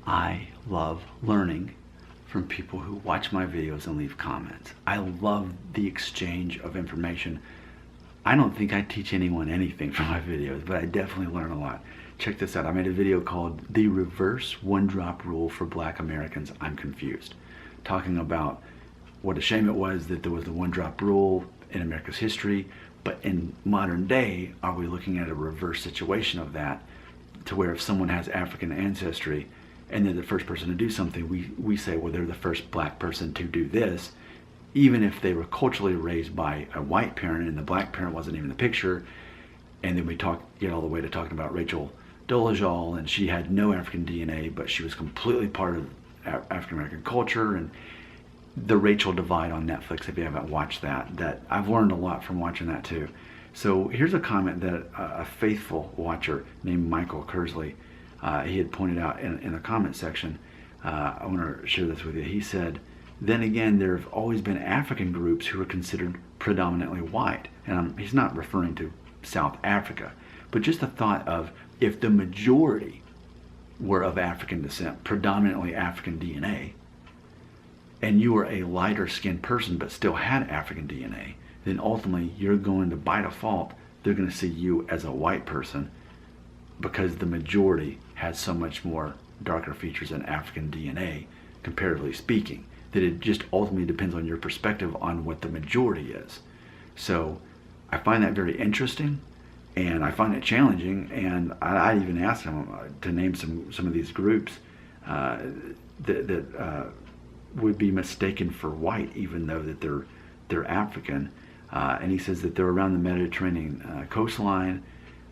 I love learning from people who watch my videos and leave comments. I love the exchange of information. I don't think I teach anyone anything from my videos, but I definitely learn a lot. Check this out. I made a video called The Reverse One-Drop Rule for Black Americans, I'm Confused, talking about what a shame it was that there was the one-drop rule in America's history, but in modern day, are we looking at a reverse situation of that, to where if someone has African ancestry and they're the first person to do something, we say, well, they're the first black person to do this, even if they were culturally raised by a white parent and the black parent wasn't even in the picture. And then we get all the way to talking about Rachel Dolezal, and she had no African DNA, but she was completely part of African American culture. And the Rachel Divide on Netflix, if you haven't watched that I've learned a lot from watching that too. So here's a comment that a faithful watcher named Michael Kersley, he had pointed out in the comment section. I want to share this with you. He said, then again, there have always been African groups who are considered predominantly white. And he's not referring to South Africa, but just the thought of, if the majority were of African descent, predominantly African DNA, and you were a lighter skinned person but still had African DNA, then ultimately you're going to, by default, they're going to see you as a white person, because the majority has so much more darker features than African DNA, comparatively speaking, that it just ultimately depends on your perspective on what the majority is. So I find that very interesting, and I find it challenging, and I even asked him to name some of these groups that would be mistaken for white, even though that they're African. And he says that they're around the Mediterranean coastline,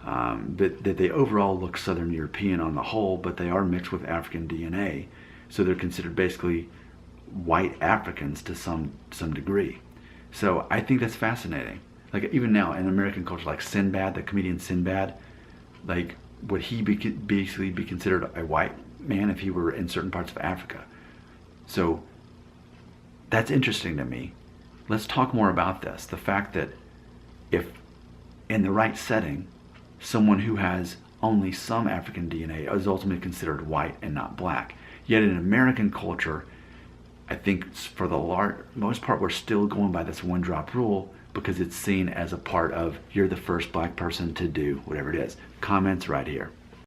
that they overall look Southern European on the whole, but they are mixed with African DNA. So they're considered basically white Africans to some degree. So I think that's fascinating. Like, even now in American culture, like Sinbad, the comedian Sinbad, like, would he basically be considered a white man if he were in certain parts of Africa? So that's interesting to me. Let's talk more about this. The fact that if in the right setting, someone who has only some African DNA is ultimately considered white and not black. Yet in American culture, I think for the most part, we're still going by this one-drop rule, because it's seen as a part of, you're the first black person to do whatever it is. Comments right here.